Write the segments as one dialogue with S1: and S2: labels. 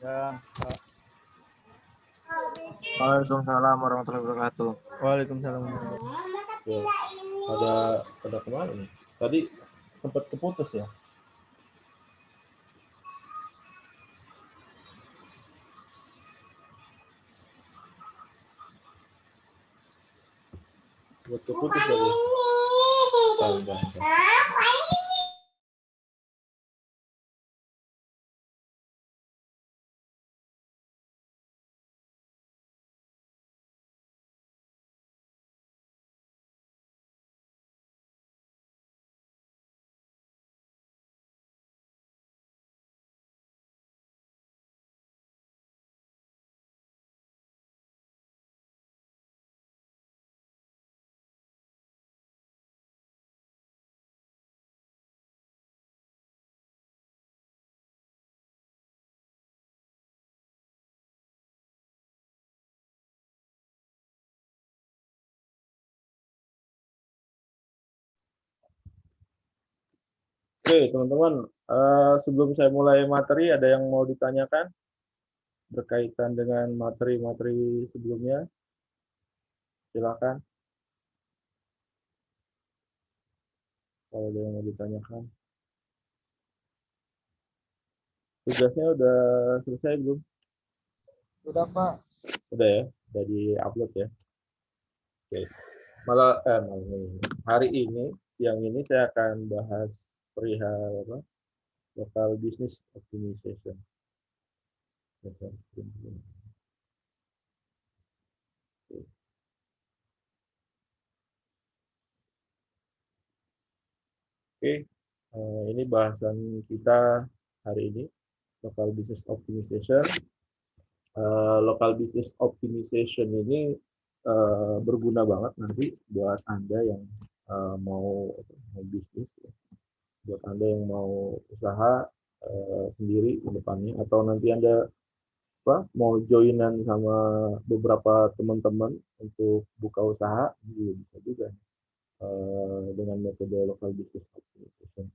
S1: Ya,
S2: Waalaikumsalam warahmatullahi wabarakatuh.
S1: Waalaikumsalam.
S2: Ya, ada kemana nih? Tadi sempat keputus ya? Sempat keputus tadi. Bentar. Oke, teman-teman, sebelum saya mulai materi, ada yang mau ditanyakan berkaitan dengan materi-materi sebelumnya? Silakan. Kalau ada yang mau ditanyakan. Tugasnya udah selesai belum?
S1: Sudah, Pak.
S2: Udah ya, udah di-upload ya. Oke. Hari ini, yang ini saya akan bahas perihal apa? Local business optimization. Oke, ini bahasan kita hari ini, local business optimization. Local business optimization ini berguna banget nanti buat Anda yang mau bisnis, ya. Buat Anda yang mau usaha sendiri ke depannya, atau nanti Anda mau joinan sama beberapa teman-teman untuk buka usaha, juga bisa juga dengan metode local business optimization.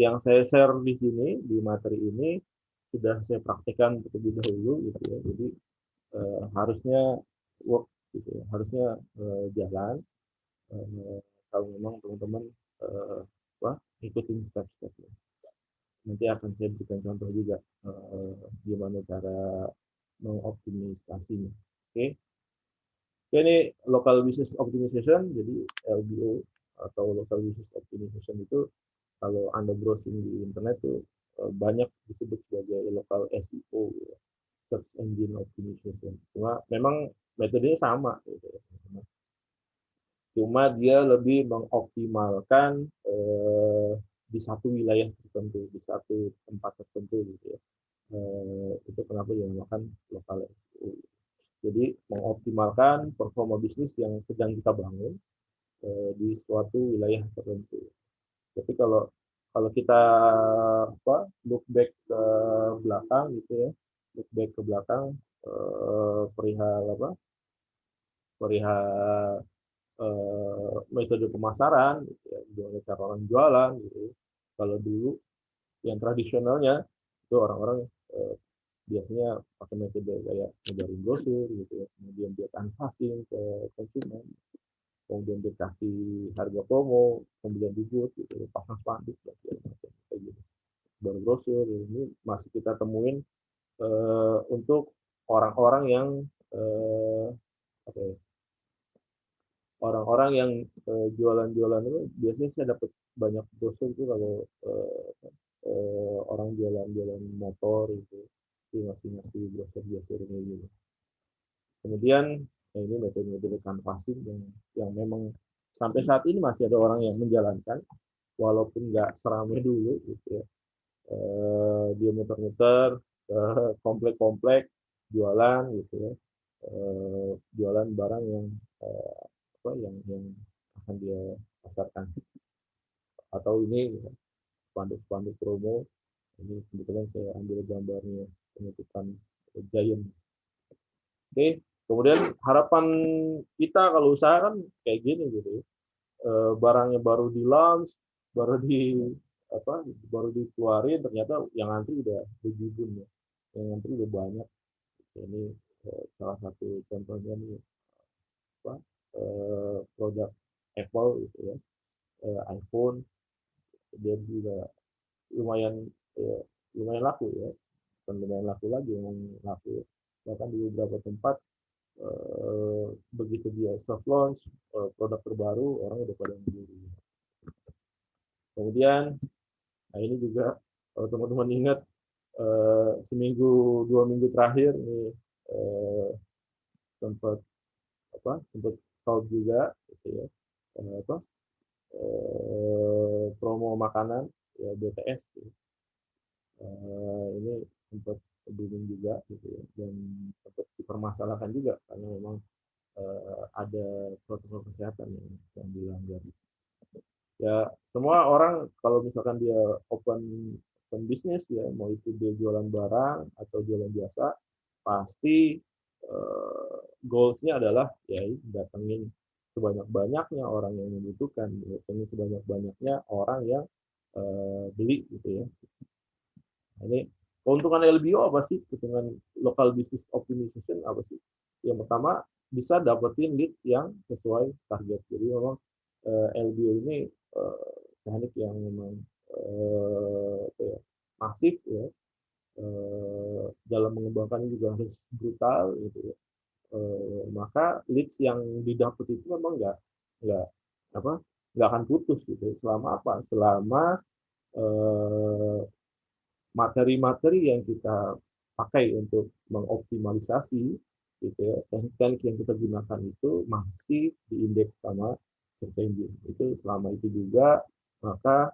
S2: Yang saya share di sini, di materi ini, sudah saya praktekkan terlebih dahulu gitu ya. Jadi harusnya work gitu ya, harusnya jalan kalau memang teman-teman ikutin step-stepnya. Nanti akan saya berikan contoh juga gimana cara mengoptimisasinya. Oke. Ini local business optimization, jadi LBO atau local business optimization itu kalau Anda browsing di internet tuh banyak disebut sebagai local SEO, ya, search engine optimization. Cuma memang metodenya sama gitu ya. Cuma dia lebih mengoptimalkan di satu wilayah tertentu, di satu tempat tertentu gitu ya. Itu kenapa dinamakan local SEO. Jadi mengoptimalkan performa bisnis yang sedang kita bangun di suatu wilayah tertentu. Tapi kalau kita look back ke belakang gitu ya, look back ke belakang perihal perihal metode pemasaran, gitu ya, gimana cara orang jualan gitu. Kalau dulu yang tradisionalnya itu orang-orang biasanya pakai metode kayak nyebarin brosur gitu ya, kemudian dia canvassing ke konsumen, kemudian dikasih harga promo, kemudian dibuat gitu, pasang spanduk dan segala macam kayak gitu. Baru brosur ini masih kita temuin untuk orang-orang yang apa ya, orang-orang yang jualan-jualan itu biasanya saya dapat banyak brosur itu kalau orang jualan-jualan motor itu masih brosur gitu. Kemudian ini metode-metode canvassing yang memang sampai saat ini masih ada orang yang menjalankan walaupun nggak seramai dulu gitu ya. Dia muter-muter ke komplek-komplek jualan gitu ya. Jualan barang yang yang akan dia pasarkan, atau ini spanduk-spanduk promo. Ini kebetulan saya ambil gambarnya penutupan Giant. Oke, kemudian harapan kita kalau usaha kan kayak gini gitu ya. Barangnya baru di launch, baru dikeluarin, ternyata yang antri udah bejibun ya. yang ngantri udah banyak. Ini salah satu contohnya nih apa produk Apple gitu ya, iPhone dia juga lumayan lumayan laku ya, bukan lumayan laku lagi, memang laku ya. Bahkan di beberapa tempat begitu dia soft launch produk terbaru orang udah pada membeli. Kemudian, nah ini juga kalau teman-teman ingat seminggu 2 minggu terakhir nih sempat sempat tahu juga gitu ya apa promo makanan ya BTS gitu. Ini sempat booming juga gitu ya, dan sempat dipermasalahkan juga karena memang ada protokol kesehatan yang dilanggar. Ya semua orang kalau misalkan dia open bisnis ya, mau itu dia jualan barang atau jualan jasa, pasti goalsnya adalah ya datengin sebanyak-banyaknya orang yang membutuhkan, datengin sebanyak-banyaknya orang yang beli gitu ya. Nah, ini keuntungan LBO apa sih? Keuntungan local business optimization apa sih? Yang pertama bisa dapetin leads yang sesuai target. Jadi memang LBO ini teknik yang memang masif ya, dalam mengembangkannya juga harus brutal gitu ya. Maka leads yang didapat itu memang nggak apa nggak akan putus gitu. Selama apa? Selama eh, materi-materi yang kita pakai untuk mengoptimalisasi gitu ya, teknik yang kita gunakan itu masih diindeks sama search engine. Itu selama itu juga maka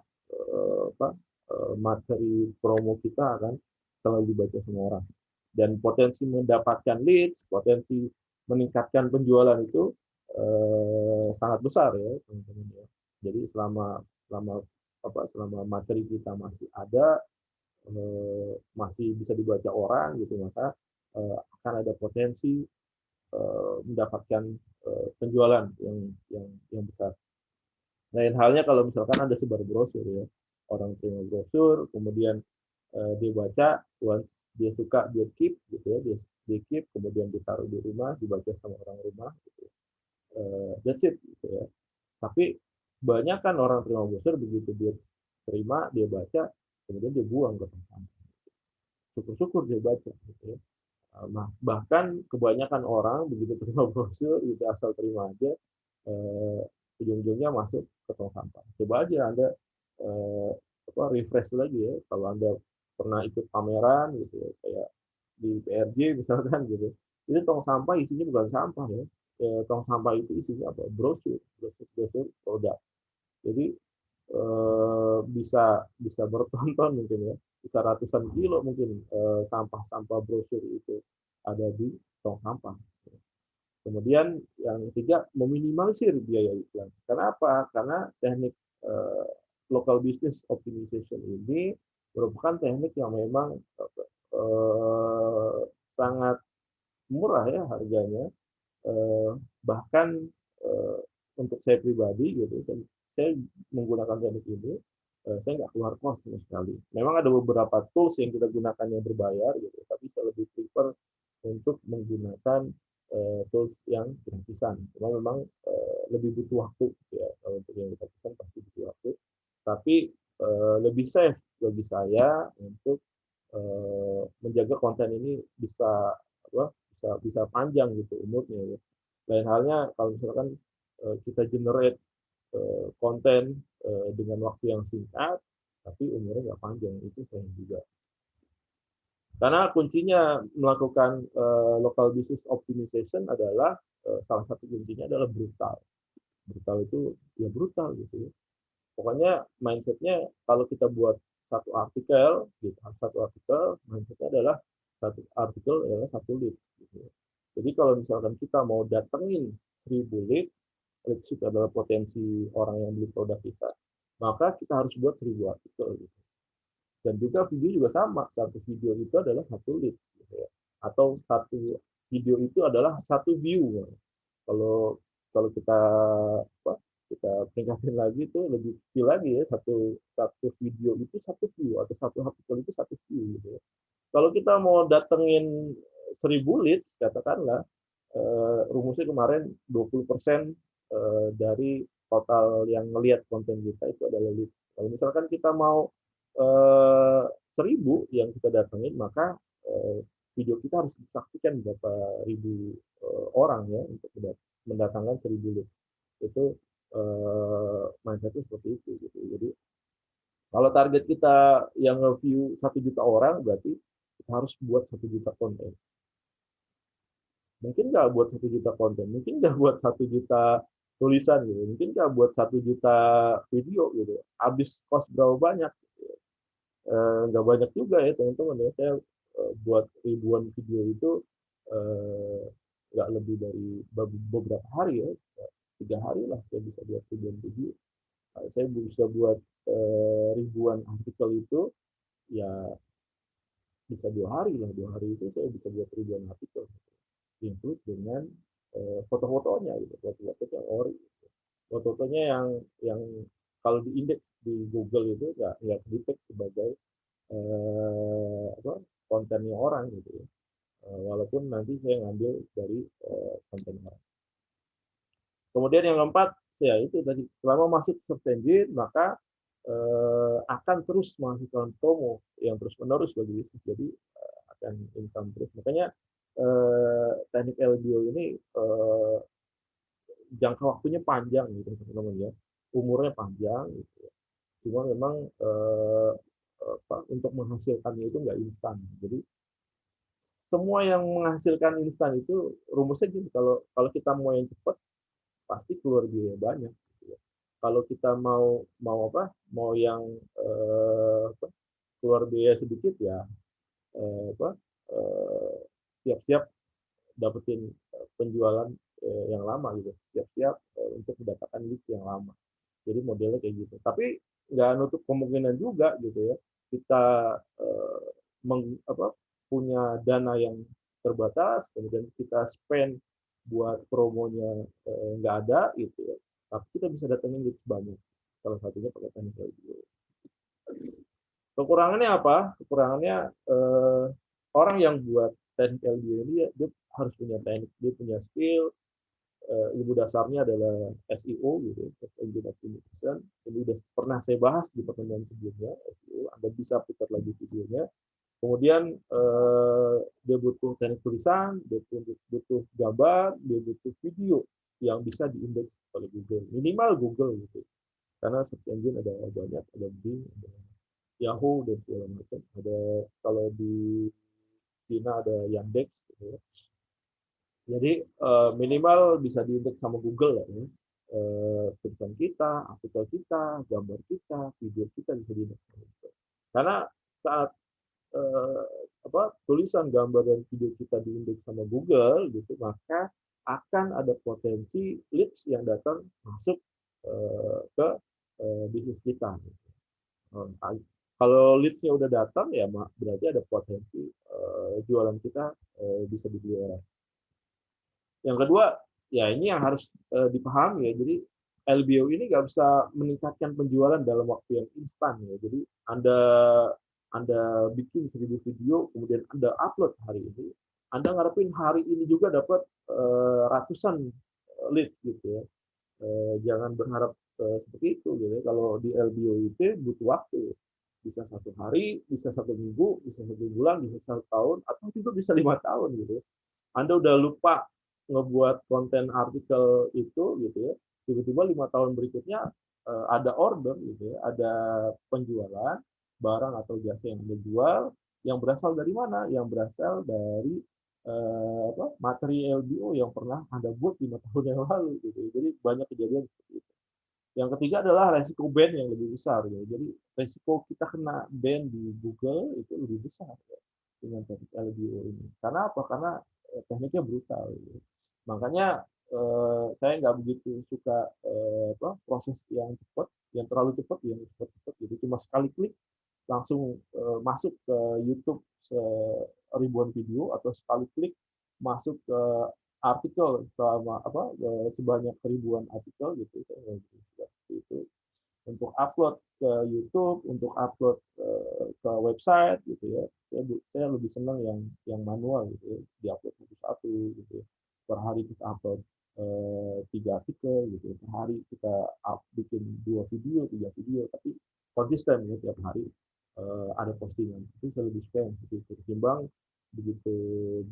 S2: materi promo kita akan selalu dibaca semua orang. Dan potensi mendapatkan leads, potensi meningkatkan penjualan itu sangat besar ya teman-teman ya. Jadi selama selama materi kita masih ada, masih bisa dibaca orang gitu, maka akan ada potensi mendapatkan penjualan yang besar. Lain halnya kalau misalkan ada sebar brosur ya, orang terima brosur, kemudian dia baca, once dia suka dia keep gitu ya, dia keep, kemudian ditaruh di rumah, dibaca sama orang rumah, gitu. That's it gitu ya. Tapi banyak kan orang terima brosur, begitu dia terima, dia baca, kemudian dia buang ke tempat. Syukur-syukur dia baca gitu ya. Nah, bahkan kebanyakan orang begitu terima brosur itu asal terima aja, ujung-ujungnya masuk ke tong sampah. Coba aja Anda refresh lagi ya, kalau Anda pernah ikut pameran gitu ya, kayak di PRJ misalkan gitu, itu tong sampah isinya bukan sampah ya, tong sampah itu isinya apa? Brosur produk. Jadi bisa bisa bertonton mungkin ya, bisa ratusan kilo mungkin sampah-sampah brosur itu ada di tong sampah. Kemudian yang ketiga, meminimalisir biaya iklan. Kenapa? Karena teknik eh, local business optimization ini merupakan teknik yang memang sangat murah ya harganya. Eh, Bahkan eh, untuk saya pribadi gitu, saya menggunakan teknik ini, saya nggak keluar kos sama sekali. Memang ada beberapa tools yang kita gunakan yang berbayar gitu, tapi saya lebih prefer untuk menggunakan tools yang gratisan. Cuma memang lebih butuh waktu gitu ya, kalau untuk yang gratisan pasti butuh waktu. Tapi lebih safe bagi saya untuk menjaga konten ini bisa bisa panjang gitu umurnya ya. Lain halnya kalau misalkan kita generate konten dengan waktu yang singkat, tapi umurnya nggak panjang, itu sayang juga. Karena kuncinya melakukan local business optimization adalah salah satu kuncinya adalah brutal. Brutal itu ya brutal gitu ya. Pokoknya mindsetnya kalau kita buat satu artikel, gitu, mindsetnya adalah satu artikel adalah satu lead. Gitu. Jadi kalau misalkan kita mau datengin 1.000 lead itu adalah potensi orang yang beli produk kita, maka kita harus buat 1.000 artikel. Gitu. Dan juga video juga sama, satu video itu adalah satu lead. Gitu ya. Atau satu video itu adalah satu view. Kalau kalau apa, kita tingkatin lagi itu lebih kecil lagi ya, satu satu video itu satu view atau satu artikel itu satu view gitu ya. Kalau kita mau datengin 1.000 leads, katakanlah, rumusnya kemarin 20% dari total yang ngelihat konten kita itu adalah lead. Kalau misalkan kita mau 1.000 yang kita datengin, maka video kita harus disaksikan berapa ribu orang ya untuk mendatangkan 1.000 lead. Itu mindsetnya seperti itu gitu. Jadi kalau target kita yang review 1 juta orang, berarti kita harus buat 1 juta konten. Mungkin nggak buat 1 juta konten, mungkin nggak buat 1 juta tulisan gitu, mungkin nggak buat 1 juta video gitu. Habis cost berapa banyak? Nggak banyak juga ya teman-teman ya. Saya buat ribuan video itu eh, nggak lebih dari beberapa hari ya, 3 hari lah saya bisa buat ribuan video. Saya bisa buat ribuan artikel itu ya bisa 2 hari lah. 2 hari itu saya bisa buat ribuan artikel, include dengan foto-fotonya gitu, foto-foto yang ori, foto-fotonya yang kalau diindeks di Google itu nggak detect sebagai apa, kontennya orang gitu ya. Walaupun nanti saya ngambil dari konten orang. Kemudian yang keempat, ya itu tadi, selama masuk search engine, maka akan terus menghasilkan promo yang terus-menerus bagi bisnis. Jadi akan income terus. Makanya teknik LBO ini jangka waktunya panjang gitu teman-teman ya. Umurnya panjang gitu ya. Cuma memang untuk menghasilkannya itu nggak instan. Jadi semua yang menghasilkan instan itu rumusnya gitu. Kalau kalau kita mau yang cepat pasti keluar biaya banyak. Gitu ya. Kalau kita mau mau apa? Mau yang keluar biaya sedikit ya apa? Eh, siap-siap dapetin penjualan yang lama gitu. Siap-siap untuk mendapatkan leads yang lama. Jadi modelnya kayak gitu. Tapi nggak nutup kemungkinan juga gitu ya. Kita eh, punya dana yang terbatas, kemudian kita spend buat promonya nggak ada gitu ya. Tapi kita bisa datengin leads banyak. Salah satunya pakai teknik LBO. Kekurangannya apa? Kekurangannya orang yang buat teknik LBO ini dia harus punya teknik, dia punya skill, ilmu dasarnya adalah SEO gitu, Search Engine Optimization. Ini sudah pernah saya bahas di pertemuan sebelumnya, SEO. Anda bisa putar lagi videonya. Kemudian dia butuh teknik tulisan, dia butuh gambar, dia butuh video yang bisa diindeks oleh Google. Minimal Google gitu. Karena search engine ada banyak, ada Bing, ada Yahoo dan segala macam. Ada kalau di China ada Yandex gitu ya. Jadi minimal bisa diindeks sama Google lah ya. Tulisan kita, artikel kita, gambar kita, video kita bisa diindeks sama Google. Karena saat eh, tulisan, gambar dan video kita diindeks sama Google gitu, maka akan ada potensi leads yang datang masuk ke bisnis kita. Kalau leads-nya udah datang ya berarti ada potensi jualan kita bisa dibeli orang. Yang kedua, ya ini yang harus dipahami ya. Jadi LBO ini nggak bisa meningkatkan penjualan dalam waktu yang instan ya. Jadi Anda bikin 1.000 video, kemudian Anda upload hari ini, Anda ngarepin hari ini juga dapat ratusan leads gitu ya. Jangan berharap seperti itu gitu ya. Kalau di LBO itu butuh waktu. Bisa 1 hari, bisa 1 minggu, bisa 1 bulan, bisa 1 tahun, atau juga bisa 5 tahun gitu ya. Anda udah lupa ngebuat konten artikel itu gitu ya, tiba-tiba 5 tahun berikutnya ada order gitu ya, ada penjualan barang atau jasa yang dijual yang berasal dari mana? Yang berasal dari materi LBO yang pernah Anda buat 5 tahun yang lalu gitu. Jadi banyak kejadian seperti itu. Yang ketiga adalah resiko ban yang lebih besar ya. Jadi resiko kita kena ban di Google itu lebih besar ya, dengan teknik LBO ini. Karena apa? Karena tekniknya brutal. Gitu. Makanya saya nggak begitu suka proses yang cepat, yang terlalu cepat, yang cepat-cepat. Jadi cuma sekali klik langsung masuk ke YouTube ribuan video, atau sekali klik masuk ke artikel sebanyak ribuan artikel gitu. Saya nggak begitu suka seperti itu. untuk upload ke YouTube, untuk upload ke website gitu ya. Saya lebih senang yang manual gitu ya, diupload satu-satu gitu ya. Per hari kita upload 3 artikel gitu ya. Per hari kita bikin 2 video, 3 video, tapi konsisten ya tiap hari ada postingan. Itu saya lebih suka yang seperti itu. Ketimbang begitu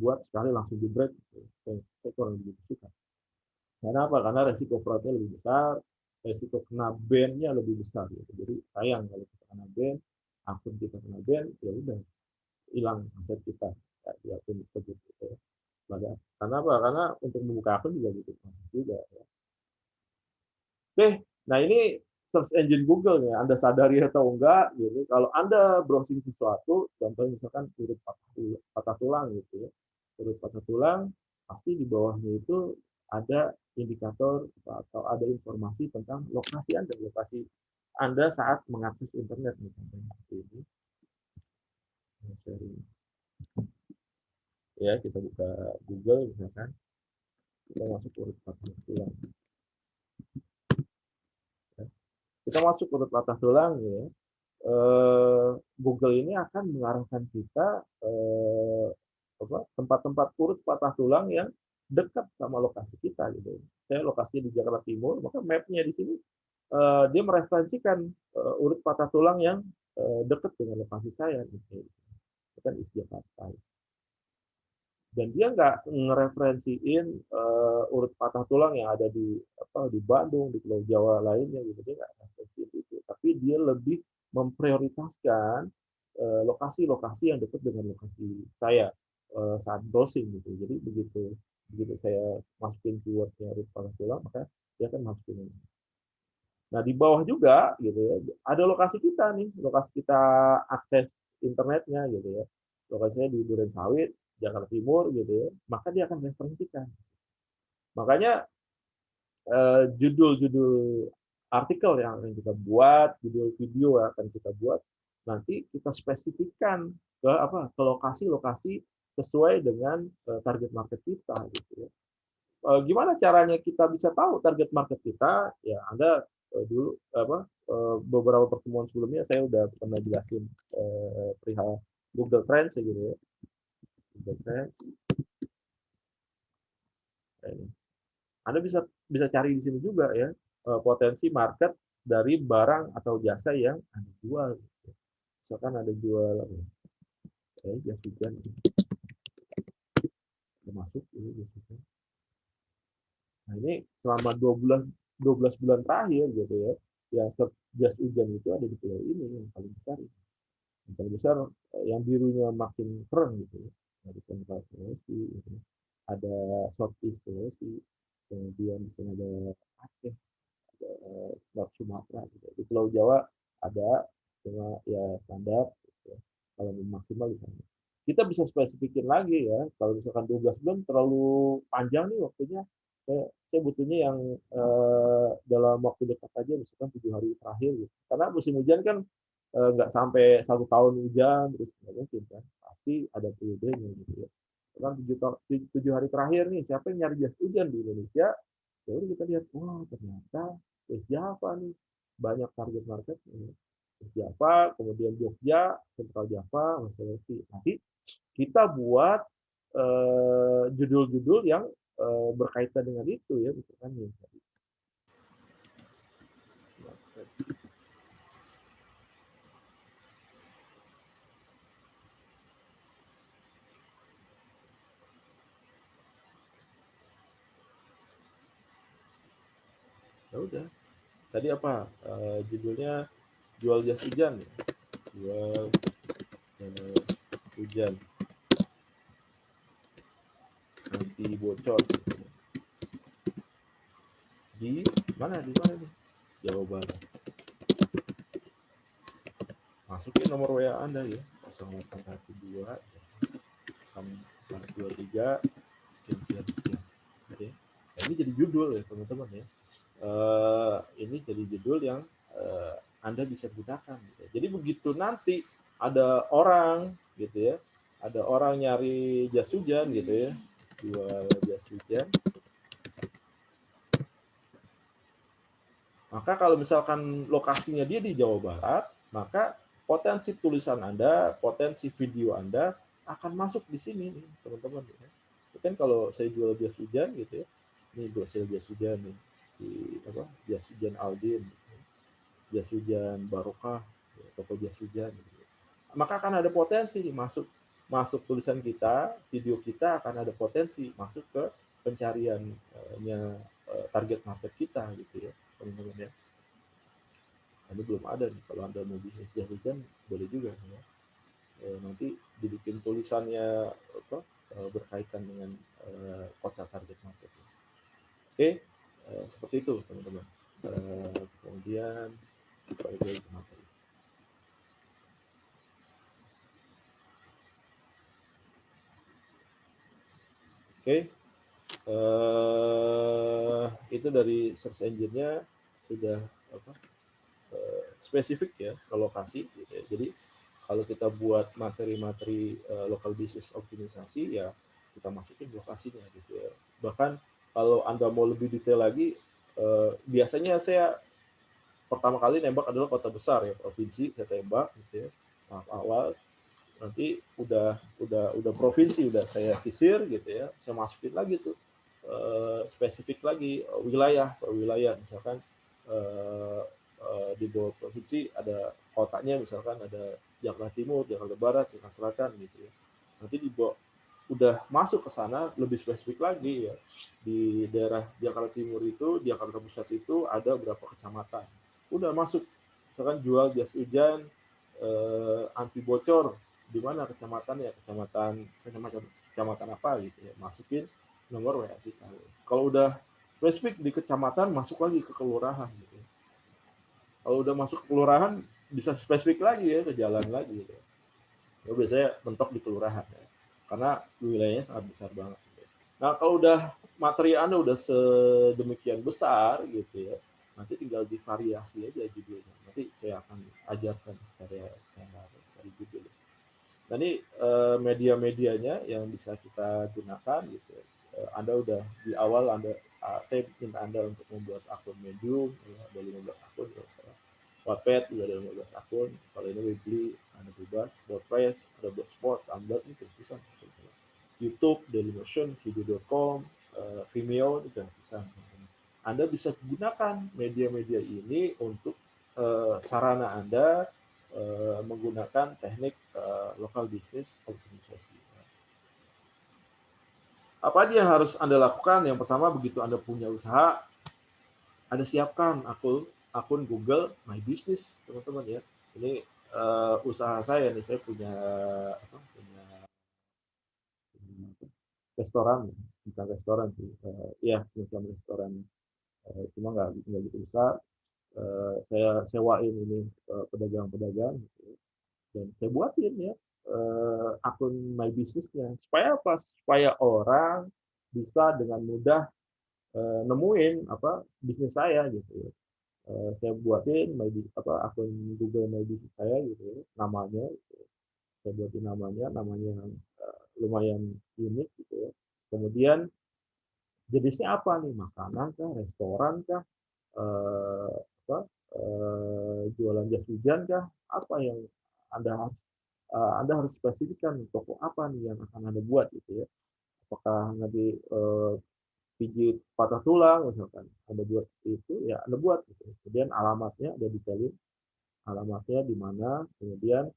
S2: buat sekali langsung di-break gitu. Saya kurang begitu suka. Karena apa? Karena resiko fraudnya lebih besar, resiko kena ban-nya lebih besar gitu. Jadi sayang kalau kita kena ban, akun kita kena ban, ya udah hilang aset kita di akun tersebut gitu ya. Karena apa? Karena untuk membuka akun juga butuh proses juga ya. Oke, nah ini search engine Google ya. Anda sadari atau enggak gitu. Kalau Anda browsing sesuatu, contohnya misalkan urut patah tulang gitu ya. Urut patah tulang, pasti di bawahnya itu ada indikator atau ada informasi tentang lokasi Anda saat mengakses internet misalnya seperti ini. Ya, kita buka Google misalkan, kita masuk urut patah tulang. Kita masuk urut patah tulang ya. Google ini akan mengarahkan kita tempat-tempat urut patah tulang yang dekat sama lokasi kita gitu. Saya lokasinya di Jakarta Timur, maka map-nya di sini dia mereferensikan urut patah tulang yang dekat dengan lokasi saya gitu. Itu kan isi Jakarta. Dan dia nggak ngereferensiin urut patah tulang yang ada di Bandung, di Pulau Jawa lainnya gitu. Dia nggak referensiin itu, tapi dia lebih memprioritaskan lokasi-lokasi yang dekat dengan lokasi saya saat browsing gitu. Jadi begitu saya masukin keywordnya urut patah tulang, maka dia akan masukin ini. Nah di bawah juga gitu ya, ada lokasi kita nih, lokasi kita akses internetnya gitu ya. Lokasinya di Duren Sawit, Jakarta Timur gitu ya, maka dia akan referensikan. Makanya judul-judul artikel yang akan kita buat, judul video yang akan kita buat, nanti kita spesifikkan ke lokasi-lokasi sesuai dengan target market kita gitu ya. Gimana caranya kita bisa tahu target market kita? Ya Anda dulu beberapa pertemuan sebelumnya saya udah pernah jelasin perihal Google Trends gitu ya. Google Trends. Anda bisa cari di sini juga ya potensi market dari barang atau jasa yang Anda jual. Misalkan ada jual jas hujan, termasuk ini jas hujan. Nah ini selama 12 bulan terakhir gitu ya, yang jas hujan itu ada di pulau ini yang paling besar. Yang paling besar yang birunya makin keren gitu ya. Ada Central Sulawesi, gitu. Ada Southeast Sulawesi, kemudian di sini ada Aceh, South Sumatera gitu. Di Pulau Jawa ada cuma ya standar gitu. Kalau maksimal di sana. Kita bisa spesifikin lagi ya. Kalau misalkan 12 bulan terlalu panjang nih waktunya. Saya butuhnya yang dalam waktu dekat aja, misalkan 7 hari terakhir gitu. Karena musim hujan kan nggak sampai 1 tahun hujan terus nggak mungkin kan. Pasti ada periodenya gitu ya. Sekarang 7 hari terakhir nih, siapa yang nyari jas hujan di Indonesia? Ya udah kita lihat, wah ternyata Java nih banyak target market. Java, kemudian Jogja, Central Java, Sulawesi. Nanti kita buat judul-judul yang berkaitan dengan itu ya, misalkan nih. Ya udah. Tadi apa? Judulnya jual jas hujan. Jual hujan. Nanti bocor. Di mana nih? Jawa Barat. Masukin nomor WA Anda ya. 0812 123 sekian. Oke. Nah, ini jadi judul ya teman-teman ya. Ini jadi judul yang Anda bisa gunakan. Jadi begitu nanti ada orang gitu ya, ada orang nyari jas hujan gitu ya, jual jas hujan, Maka kalau misalkan lokasinya dia di Jawa Barat, maka potensi tulisan Anda, potensi video Anda akan masuk di sini nih, teman-teman. Ya. Kan kalau saya jual jas hujan gitu ya, ini gue sel jas hujan nih, di apa, jas hujan Aldin, jas hujan Barokah, ya, toko jas hujan. Gitu. Maka akan ada potensi masuk masuk tulisan kita, video kita akan ada potensi masuk ke pencariannya target market kita gitu ya, teman-teman ya. Ini belum ada nih. Kalau Anda mau bisnis jas hujan, boleh juga ya. Nanti dibikin tulisannya apa, berkaitan dengan kota target market. Oke, seperti itu teman-teman. Kemudian balik lagi ke materi. Oke, itu dari search engine-nya sudah apa, spesifik ya ke lokasi gitu ya. Jadi kalau kita buat materi-materi local business optimisasi ya kita masukin lokasinya gitu ya. Bahkan kalau Anda mau lebih detail lagi, biasanya saya pertama kali nembak adalah kota besar ya, provinsi saya tembak gitu ya. Tahap awal nanti udah provinsi udah saya sisir gitu ya, saya masukin lagi tuh spesifik lagi wilayah per wilayah, misalkan di bawah provinsi ada kotanya, misalkan ada Jakarta Timur, Jakarta Barat, Jakarta Selatan gitu ya. Nanti di bawah udah masuk ke sana lebih spesifik lagi ya, di daerah Jakarta Timur itu, Jakarta Pusat itu ada berapa kecamatan, udah masuk misalkan jual jas hujan anti bocor di mana kecamatannya, kecamatan apa gitu ya, masukin nomor WA kita. Kalau udah spesifik di kecamatan, masuk lagi ke kelurahan gitu. Kalau udah masuk ke kelurahan, bisa spesifik lagi ya, ke jalan lagi gitu. Ya, biasanya mentok di kelurahan ya, karena wilayahnya sangat besar banget gitu. Nah kalau udah materi Anda udah sedemikian besar gitu ya, nanti tinggal divariasi aja judulnya. Nanti saya akan ajarkan cara cari judul. Nah ini media-medianya yang bisa kita gunakan gitu. Anda udah di awal saya minta Anda untuk membuat akun Medium, ya, ada 15 akun. Ya. Wattpad juga ada 15 akun. Kalau ini Weebly, Anda bebas. WordPress, ada Blogspot, Tumblr, itu bisa. YouTube, Dailymotion, Video.com, Vimeo, itu bisa. Anda bisa gunakan media-media ini untuk sarana Anda menggunakan teknik local business optimization. Apa aja yang harus Anda lakukan? Yang pertama, begitu Anda punya usaha, Anda siapkan akun Google My Business, teman-teman ya. Ini usaha saya nih, saya punya restoran, bukan restoran sih, ya semacam restoran, cuma nggak gitu besar. Saya sewain ini pedagang-pedagang gitu, dan saya buatin ya akun My Business-nya. Supaya apa? Supaya orang bisa dengan mudah nemuin apa bisnis saya gitu ya. Saya buatin akun Google My Business saya gitu ya, namanya gitu. Saya buatin namanya yang lumayan unik gitu ya. Kemudian jenisnya apa nih? Makanan kah, restoran kah, eh, apa, jualan jas hujan kah? Apa yang Anda Anda harus spesifikkan toko apa nih yang akan Anda buat gitu ya. Apakah nanti pijit patah tulang misalkan Anda buat itu ya Anda buat gitu. Kemudian alamatnya ada detailin alamatnya di mana, kemudian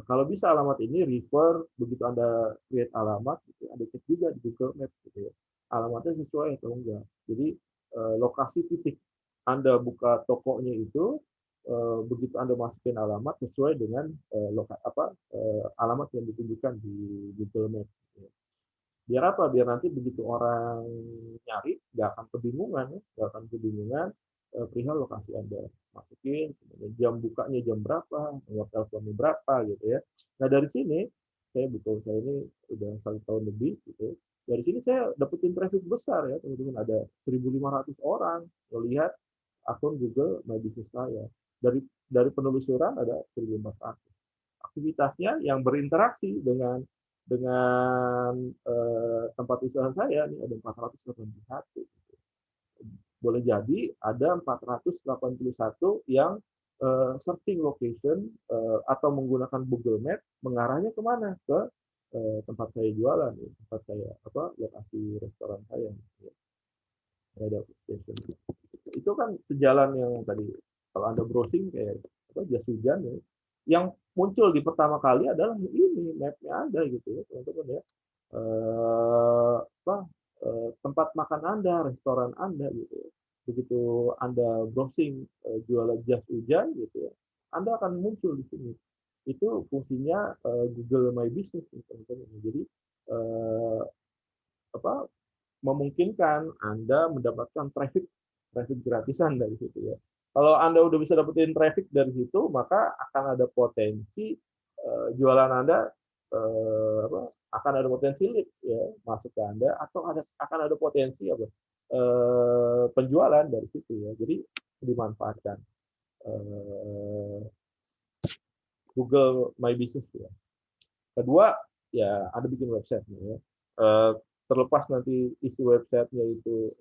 S2: kalau bisa alamat ini refer begitu Anda create alamat gitu, Anda cek juga di Google Maps gitu ya. Alamatnya sesuai atau enggak. Jadi lokasi titik Anda buka tokonya itu begitu Anda masukin alamat sesuai dengan alamat yang ditunjukkan di Google Maps. Gitu ya. Biar apa? Biar nanti begitu orang nyari nggak akan kebingungan ya, nggak akan kebingungan perihal lokasi Anda masukin, jam bukanya jam berapa, nomor teleponnya berapa gitu ya. Nah dari sini saya buka usaha ini udah 1 tahun lebih gitu. Dari sini saya dapetin traffic besar ya, teman-teman, ada 1.500 orang melihat akun Google My Business saya. Dari penelusuran ada 1.400. Aktivitasnya yang berinteraksi dengan tempat usaha saya nih ada 481. boleh jadi ada 481 yang searching location atau menggunakan Google Maps mengarahnya kemana, ke tempat saya jualan, ya, tempat saya lokasi restoran saya. Ya. Ada station. Itu kan sejalan yang tadi kalau Anda browsing kayak jas hujan ya, yang muncul di pertama kali adalah ini mapnya Anda gitu ya teman-teman ya. Eh, apa tempat makan Anda, restoran Anda gitu ya. Begitu Anda browsing jualan jas hujan gitu ya, Anda akan muncul di sini. Itu fungsinya Google My Business teman-teman. Jadi eh, apa memungkinkan Anda mendapatkan traffic gratisan dari situ ya. Kalau Anda udah bisa dapetin traffic dari situ, maka akan ada potensi jualan Anda akan ada potensi lead ya masuk ke Anda atau akan ada potensi penjualan dari situ ya. Jadi dimanfaatkan Google My Business ya. Kedua, ya Anda bikin website ya. Terlepas nanti isi websitenya itu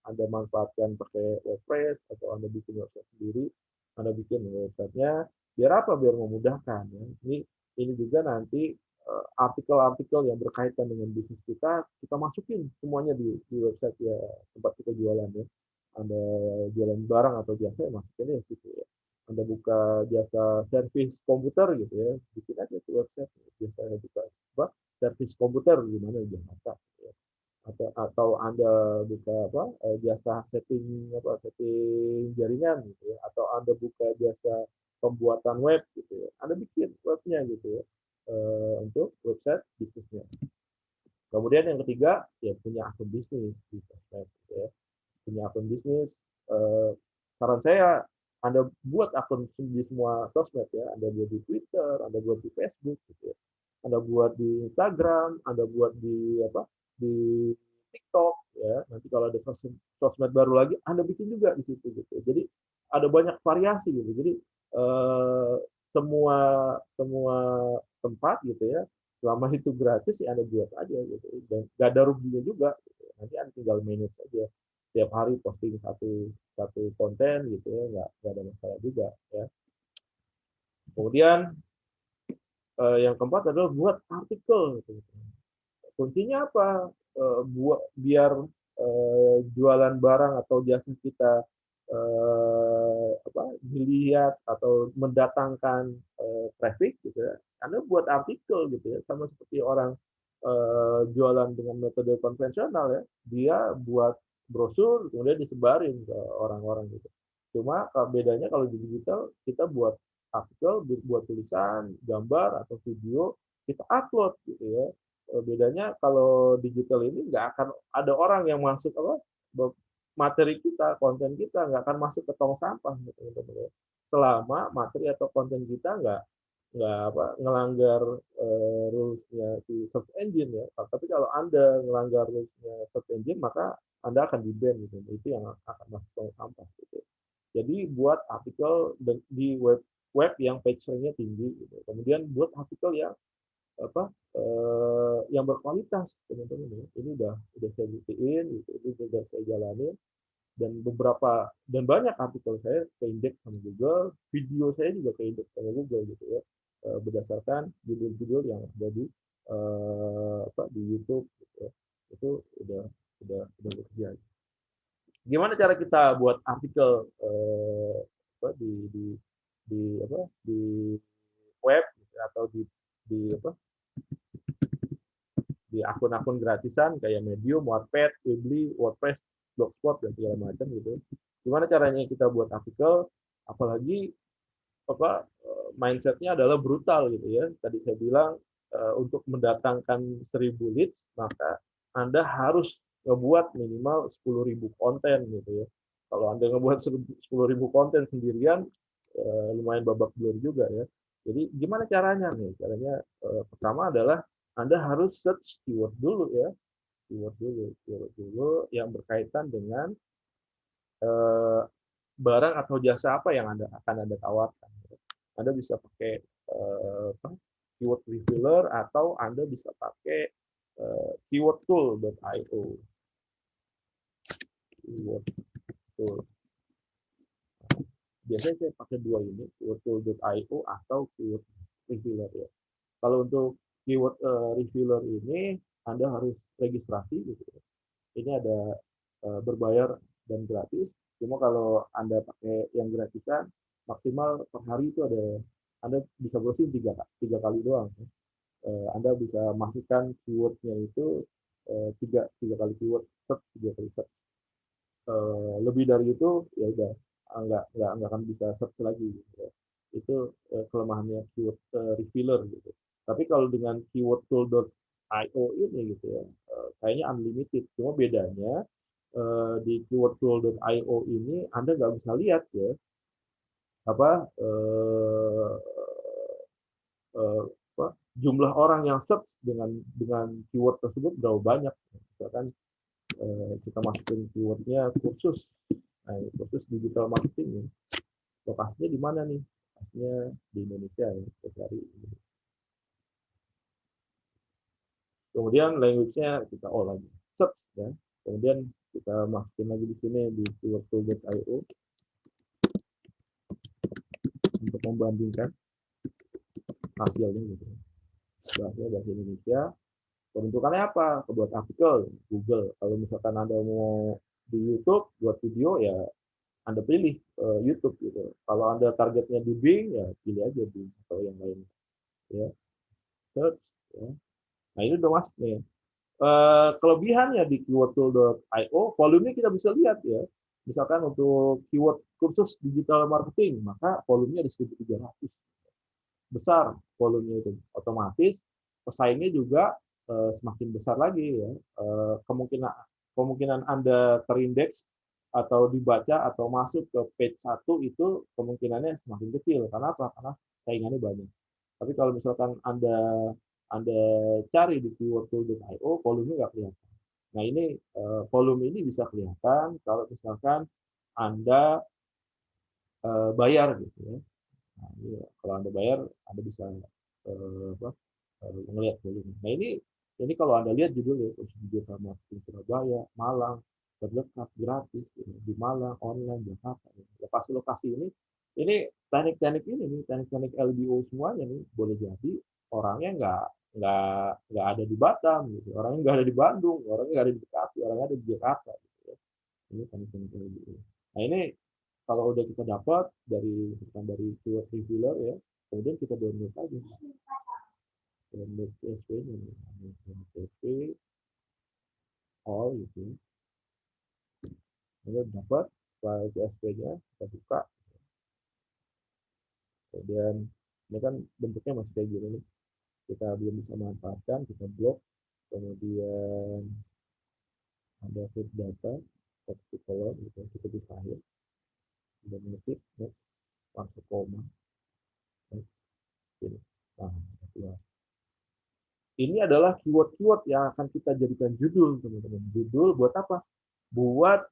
S2: Anda manfaatkan pakai WordPress atau Anda bikin website sendiri, Anda bikin websitenya biar apa? Biar memudahkan ya. Ini juga nanti artikel-artikel yang berkaitan dengan bisnis kita masukin semuanya di website ya tempat kita jualan ya. Anda jualan barang atau jasa ya masukinnya di situ ya. Anda buka jasa servis komputer gitu ya, bikin aja di website. Biasanya buka servis komputer di mana di Jakarta. Ya. Atau Anda buka jasa setting setting jaringan gitu ya, atau Anda buka jasa pembuatan web gitu ya. Anda bikin webnya gitu ya untuk website bisnisnya. Kemudian yang ketiga ya punya akun bisnis di sosmed gitu ya. Punya akun bisnis saran saya Anda buat akun di semua sosmed ya. Anda buat di Twitter, Anda buat di Facebook gitu ya. Anda buat di Instagram, Anda buat di TikTok ya. Nanti kalau ada sosmed baru lagi Anda bikin juga di situ gitu. Jadi ada banyak variasi gitu. Jadi eh, semua semua tempat gitu ya. Selama itu gratis ya Anda buat aja gitu. Dan nggak ada ruginya juga. Gitu. Nanti Anda tinggal manage aja tiap hari posting satu satu konten gitu ya nggak ada masalah juga ya. Kemudian yang keempat adalah buat artikel gitu. Kuncinya apa? Buat biar jualan barang atau jasa kita dilihat atau mendatangkan traffic gitu ya. Anda buat artikel gitu ya, sama seperti orang jualan dengan metode konvensional ya, dia buat brosur kemudian disebarin ke orang-orang gitu. Cuma bedanya kalau di digital kita buat artikel, buat tulisan, gambar atau video kita upload gitu ya. Bedanya kalau digital ini nggak akan ada orang yang masuk materi kita, konten kita nggak akan masuk ke tong sampah gitu, ya. Selama materi atau konten kita nggak ngelanggar rules-nya si search engine ya. Tapi kalau Anda ngelanggar rules-nya search engine maka Anda akan di-ban gitu. Itu yang akan masuk tong sampah gitu. Jadi buat artikel di web yang page rank-nya tinggi gitu. Kemudian buat artikel yang yang berkualitas teman-teman ya. Ini udah saya buktiin gitu, itu sudah saya jalanin dan banyak artikel saya keindeks sama Google, video saya juga keindeks sama Google gitu ya berdasarkan judul-judul yang ada di YouTube gitu ya. Itu udah bekerja. Gimana cara kita buat artikel di web gitu, atau di di akun-akun gratisan kayak Medium, Wattpad, Weebly, WordPress, Blogspot dan segala macam gitu. Gimana caranya kita buat artikel? Apalagi mindsetnya adalah brutal gitu ya. Tadi saya bilang untuk mendatangkan 1.000 leads maka Anda harus ngebuat minimal 10.000 konten gitu ya. Kalau Anda ngebuat 10.000 konten sendirian lumayan babak belur juga ya. Jadi gimana caranya nih? Caranya pertama adalah Anda harus search keyword dulu ya. Keyword dulu yang berkaitan dengan barang atau jasa apa yang akan Anda tawarkan. Anda bisa pakai keyword revealer atau Anda bisa pakai keywordtool.io. Keyword tool. Biasanya saya pakai dua ini, keywordtool.io atau keyword revealer ya. Kalau untuk keyword revealer ini Anda harus registrasi gitu. Ini ada berbayar dan gratis. Cuma kalau Anda pakai yang gratisan, maksimal per hari itu ada Anda bisa browsing tiga kali doang. Anda bisa masukkan keywordnya itu tiga kali keyword, search, tiga kali search. Lebih dari itu ya udah nggak akan bisa search lagi gitu ya. Itu kelemahannya keyword revealer gitu. Tapi kalau dengan keywordtool.io ini gitu ya, kayaknya unlimited. Cuma bedanya di keywordtool.io ini Anda nggak bisa lihat ya apa eh, apa, jumlah orang yang search dengan keyword tersebut berapa banyak. Misalkan kita masukin keywordnya kursus, nah, kursus digital marketing ya. Lokasinya di mana nih? Lokasinya di Indonesia ya, kita cari. Kemudian language-nya kita lagi search ya. Kemudian kita masukin lagi di sini di keywordtool.io untuk membandingkan hasilnya gitu. Bahasa Indonesia. Peruntukannya apa? Buat artikel Google. Kalau misalkan Anda mau di YouTube buat video ya Anda pilih YouTube gitu. Kalau Anda targetnya di Bing ya pilih aja Bing atau yang lain ya. Search ya. Nah, ini udah masuk nih. Kelebihannya di keywordtool.io, volumenya kita bisa lihat ya. Misalkan untuk keyword kursus digital marketing, maka volumenya ada 1.300. Besar volumenya itu. Otomatis pesaingnya juga semakin besar lagi ya. Kemungkinan Anda terindeks atau dibaca atau masuk ke page 1 itu kemungkinannya semakin kecil. Karena apa? Karena saingannya banyak. Tapi kalau misalkan Anda cari di keywordtool.io, volume nggak kelihatan. Nah, ini volume ini bisa kelihatan kalau misalkan Anda bayar gitu ya. Nah, ini, kalau Anda bayar, Anda bisa melihat volume. Nah, ini kalau Anda lihat judulnya, digital marketing Surabaya, Malang, terdekat, gratis, di Malang, online, Jakarta. Lokasi-lokasi ini teknik-teknik ini nih, teknik-teknik LBO semuanya nih, boleh jadi orangnya nggak ada di Batam, gitu. Orangnya nggak ada di Bandung, orangnya nggak ada di Bekasi, orangnya ada di Jakarta. Gitu ya. Ini teknik-teknik LBO. Nah, ini kalau udah kita dapat dari keyword revealer ya, kemudian kita download aja. Download CSV-nya, download CSV, all gitu. Kemudian dapat file CSV-nya, kita buka. Kemudian ini kan bentuknya masih kayak gini nih. Kita belum bisa manfaatkan, kita blok. Kemudian ada fit data, text to color, gitu. Kita pisahin. Kemudian ngetik, next, masuk koma. Ini. Nah, keluar. Ini adalah keyword-keyword yang akan kita jadikan judul, teman-teman. Judul buat apa? Buat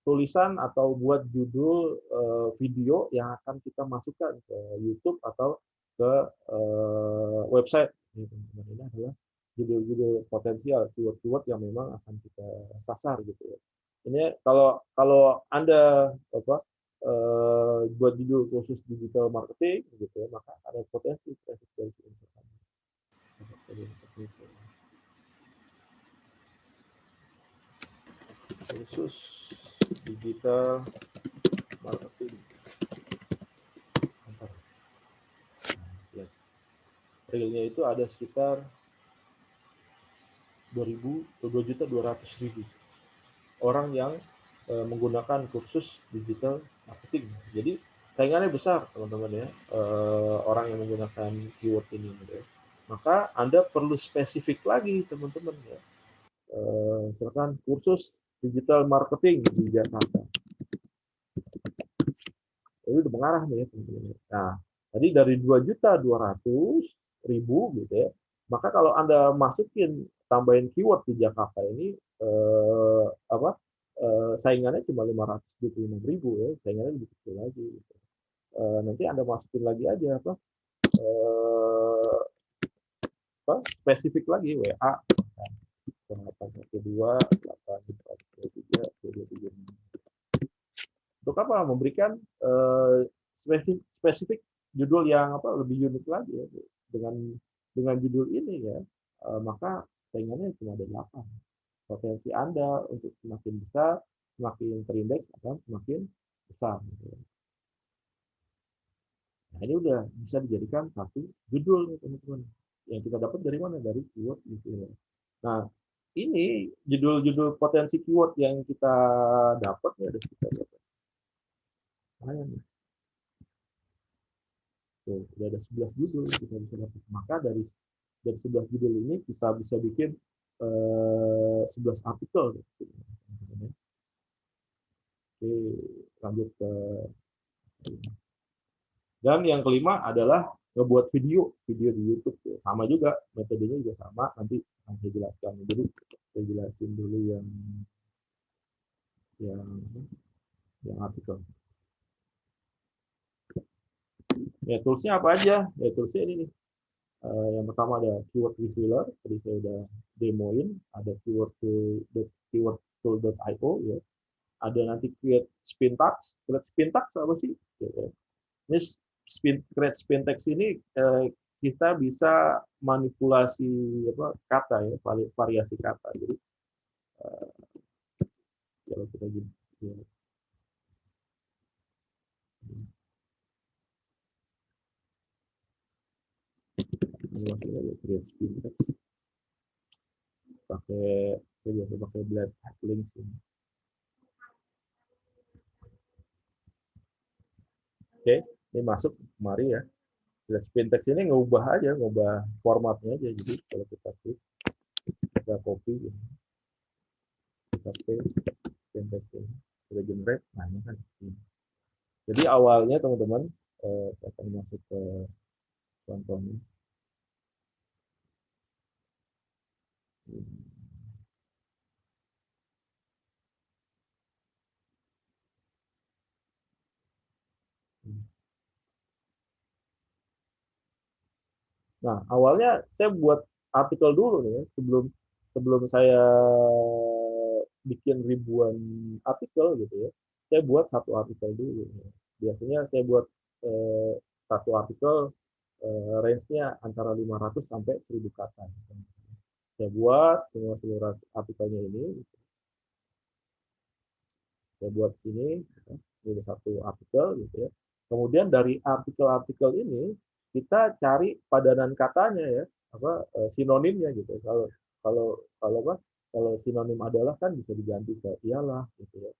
S2: tulisan atau buat judul video yang akan kita masukkan ke YouTube atau ke website. Ini, teman-teman, ini adalah judul-judul potensial, keyword-keyword yang memang akan kita sasar gitu ya. Ini kalau Anda buat judul khusus digital marketing gitu ya, maka ada potensi traffic dari situ. Khusus digital marketing. Yes. Realnya itu ada sekitar 2.200.000 orang yang menggunakan kursus digital marketing. Jadi saingannya besar, teman-teman ya, orang yang menggunakan keyword ini. Gitu ya. Maka Anda perlu spesifik lagi, teman-teman ya. Misalkan kursus digital marketing di Jakarta. Ini udah mengarah nih ya, teman-teman. Nah, tadi dari 2.200.000 gitu ya. Maka kalau Anda masukin tambahin keyword di Jakarta ini saingannya cuma 526.000 ya, saingannya lebih kecil lagi. Gitu. Nanti Anda masukin lagi aja spesifik lagi WA 812 843 dia bikin. Untuk apa? Memberikan spesifik judul yang lebih unik lagi ya. Dengan judul ini ya, maka saingannya cuma ada 8. Potensi Anda untuk semakin besar, semakin terindeks akan semakin besar. Gitu. Nah, ini udah bisa dijadikan satu judul nih teman-teman. Yang kita dapat dari mana? Dari keyword gitu. Nah, ini judul-judul potensi keyword yang kita dapat ya, ada sekitar berapa? Tuh, udah ada 11 judul kita bisa dapat. Maka dari 11 judul ini kita bisa bikin 11 artikel. Gitu. Oke, lanjut ke dan yang kelima adalah ngebuat video di YouTube. Sama juga, metodenya juga sama. Nanti akan saya jelaskan. Jadi saya jelasin dulu yang artikel. Ya, toolsnya apa aja? Ya, toolsnya ini nih. Yang pertama ada keyword revealer, tadi saya udah demoin. Ada keywordtool.io ya. Ada nanti create spin tags. Create spin tags apa sih? Ini create spin tags ini kita bisa manipulasi kata ya, variasi kata. Jadi kalau kita gini, ya. Ini create spin tags. Saya biasa pakai blend links ini. Oke, ini masuk kemari ya. Spin text ini ngubah formatnya aja. Jadi kalau kita klik, kita copy, kita paste spin text ini, kita generate, nah ini kan ini. Jadi awalnya teman-teman, saya akan masuk ke contohnya. Nah, awalnya saya buat artikel dulu nih, sebelum saya bikin ribuan artikel gitu ya. Saya buat satu artikel dulu. Biasanya saya buat satu artikel range-nya antara 500 sampai 1000 kata. Saya buat seluruh artikelnya ini. Saya buat ini, ini satu artikel gitu ya. Kemudian dari artikel-artikel ini kita cari padanan katanya ya, sinonimnya gitu. Kalau sinonim adalah kan bisa diganti ke ialah gitu ya,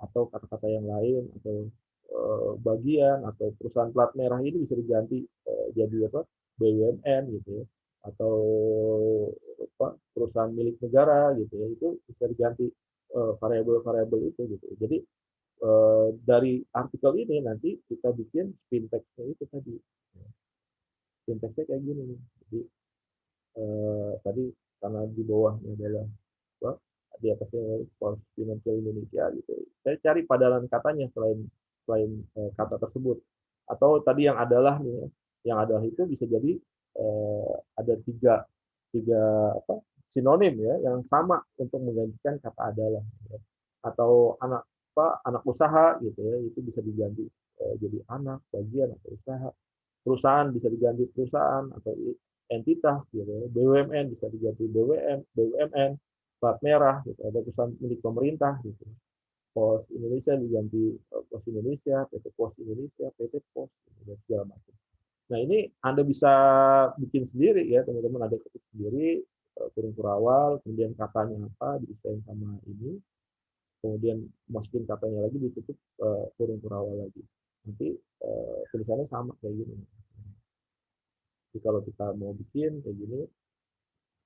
S2: atau kata-kata yang lain atau bagian atau perusahaan plat merah ini bisa diganti jadi BUMN gitu ya, atau perusahaan milik negara gitu ya, itu bisa diganti variabel-variabel itu gitu. Jadi dari artikel ini nanti kita bikin spin text-nya itu tadi. Spin text-nya kayak gini nih. Jadi tadi karena di bawahnya adalah di atasnya Financial Indonesia gitu. Saya cari padanan katanya selain kata tersebut. Atau tadi yang adalah nih, yang adalah itu bisa jadi ada tiga sinonim ya yang sama untuk menggantikan kata adalah. Ya. Atau anak usaha gitu ya, itu bisa diganti jadi anak, bagian atau usaha. Perusahaan bisa diganti perusahaan atau entitas gitu ya. BUMN bisa diganti BUMN, plat merah gitu, ada perusahaan milik pemerintah gitu. Pos Indonesia diganti Pos Indonesia, PT Pos Indonesia, PT Pos gitu, dan segala macam. Nah, ini Anda bisa bikin sendiri ya, teman-teman, ada ketik sendiri kurung kurawal, kemudian katanya apa, didesain sama ini, kemudian masukin katanya lagi, ditutup kurung kurawal lagi. Nanti tulisannya sama kayak gini. Jadi kalau kita mau bikin kayak gini,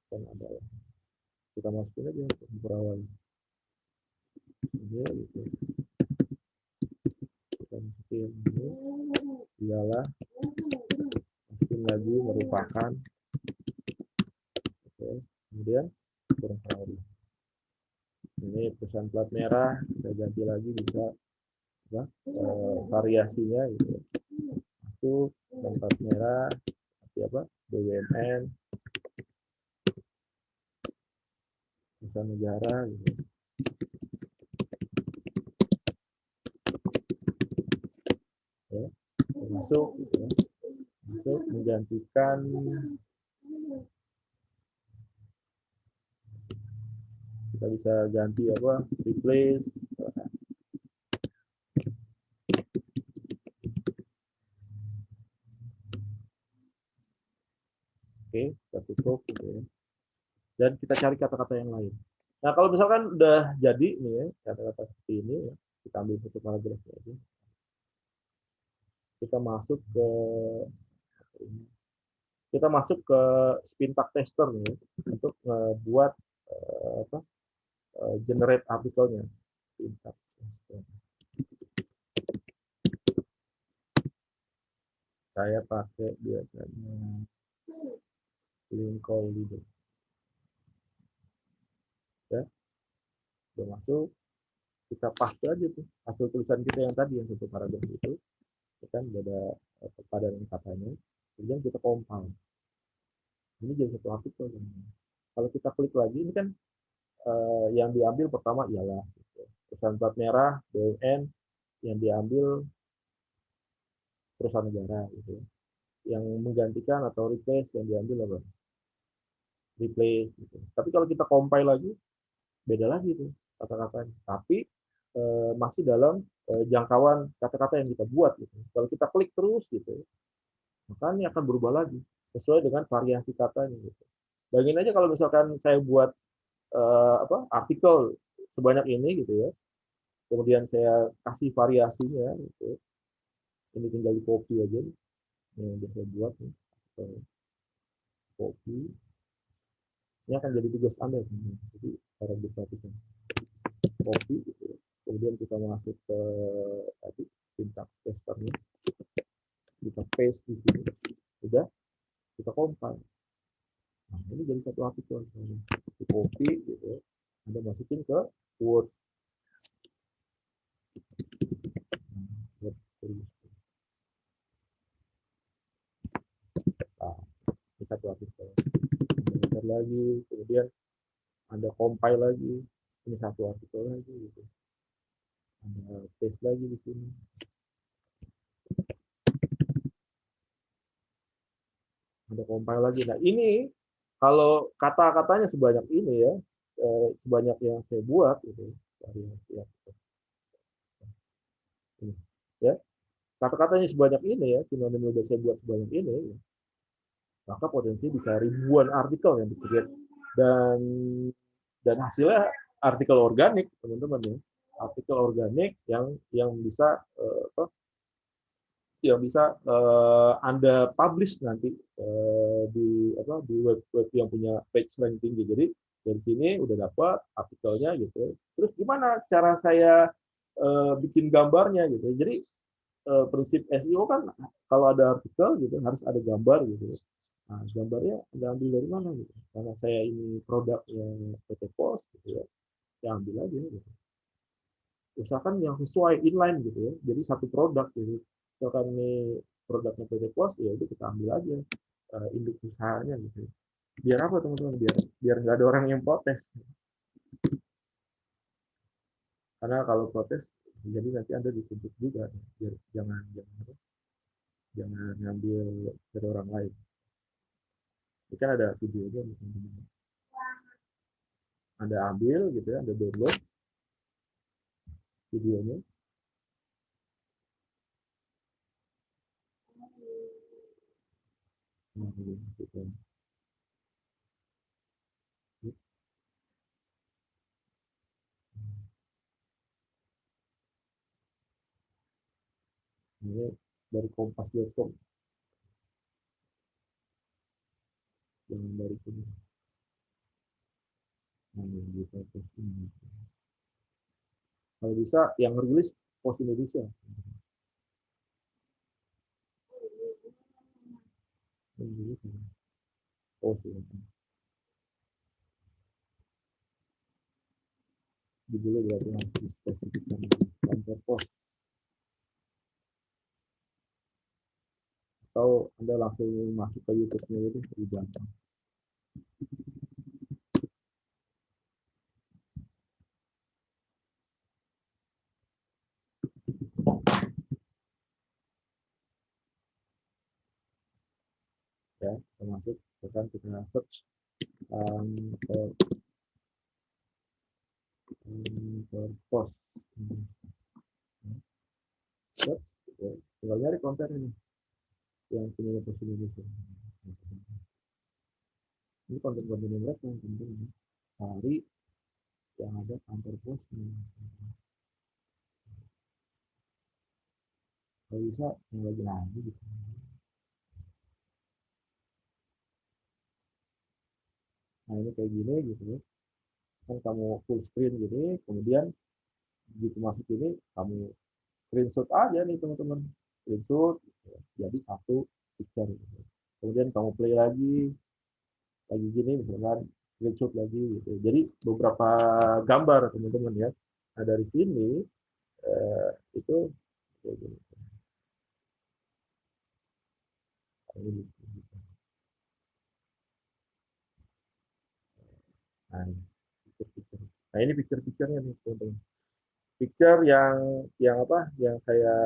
S2: kan ada kita masukin aja kurung kurawal. Ini gitu. Kita masukin ini, ialah masukin lagi merupakan, oke. Kemudian kurung kurawal. Ini perusahaan plat merah, kita ganti lagi bisa variasinya gitu. Itu plat merah, seperti BUMN, perusahaan negara gitu. menggantikan kita bisa ganti apa, replace. Oke, kita tutup gitu ya. Dan kita cari kata-kata yang lain. Nah, kalau misalkan udah jadi nih ya, kata-kata seperti ini ya, kita ambil satu paragraf aja. Kita masuk ke syntax tester nih ya, untuk membuat apa, generate artikelnya. Syntax tester. Saya pakai biasanya Lincoln Leader. Ya, udah masuk, kita paste aja tuh hasil tulisan kita yang tadi yang satu paragraf itu, kan ada perpaduan katanya, kemudian kita compile. Ini jadi satu artikel. Kalau kita klik lagi, ini kan yang diambil pertama ialah gitu, perusahaan plat merah, BUMN, yang diambil perusahaan negara gitu. Yang menggantikan atau replace yang diambil apa? Replace gitu. Tapi kalau kita compile lagi, beda lagi tuh kata-katanya. Tapi masih dalam jangkauan kata-kata yang kita buat gitu. Kalau kita klik terus gitu, maka ini akan berubah lagi sesuai dengan variasi katanya gitu. Bayangin aja kalau misalkan saya buat artikel sebanyak ini gitu ya, kemudian saya kasih variasinya gitu. Ini tinggal di copy aja nih, yang biasa buat nih. Copy, ini akan jadi tugas Anda. Jadi cara diperhatikan copy gitu ya. Kemudian kita masuk ke tadi syntax testernya, kita paste di sini, udah kita compile. Nah, ini jadi satu artikel, di copy gitu ya. Anda masukin ke Word. Nah, ini satu artikel. Anda lagi, kemudian Anda compile lagi, ini satu artikel lagi gitu. Anda paste lagi di sini. Anda compile lagi. Nah, ini kalau kata-katanya sebanyak ini ya, sebanyak yang saya buat gitu, ya, kata-katanya sebanyak ini ya, sinonim yang saya buat sebanyak ini, ya, maka potensi bisa ribuan artikel yang dikreat, dan hasilnya artikel organik, teman-teman ya, artikel organik yang bisa Anda publish nanti di web yang punya page rank tinggi. Jadi dari sini udah dapat artikelnya gitu. Terus gimana cara saya bikin gambarnya gitu. Jadi prinsip SEO kan kalau ada artikel gitu harus ada gambar gitu. Nah, gambarnya Anda ambil dari mana gitu. Karena saya ini produknya PT Pos gitu ya. Saya ambil aja gitu. Usahakan yang sesuai inline gitu ya. Jadi satu produk gitu. Misalkan ini produknya PT Pos, ya itu kita ambil aja induk usahanya gitu. Biar apa teman-teman? Biar nggak ada orang yang protes. Karena kalau protes, jadi nanti Anda dituntut juga. Biar jangan ngambil dari orang lain. Ini kan ada videonya, Anda ambil gitu ya, Anda download videonya. Nah, gitu. Ini dari kompas.com, yang dari sini. Nah, bisa ini. Kalau bisa yang rilis Pos Indonesia. Pos Indonesia. Judulnya berarti harus dispesifikkan kantor pos. Atau Anda langsung masuk ke YouTube-nya itu lebih gampang. ya, termasuk misalkan kita search kantor pos. Search, ya. Tinggal nyari konten ini yang punya pos Indonesia. Ini konten-konten yang mereka yang penting ya. Cari yang ada kantor posnya. Kalau bisa yang lagi gitu. Nah ini kayak gini gitu ya. Kan kamu full screen gini, kemudian begitu masuk ini kamu screenshot aja nih teman-teman, screenshot gitu ya. Jadi satu picture gitu. Kemudian kamu play lagi gini misalkan screenshot lagi gitu. Jadi beberapa gambar teman-teman ya. Nah dari sini itu kayak gini. Nah, picture-picture. Nah ini picture-picturenya nih teman-teman. Picture yang apa? Yang saya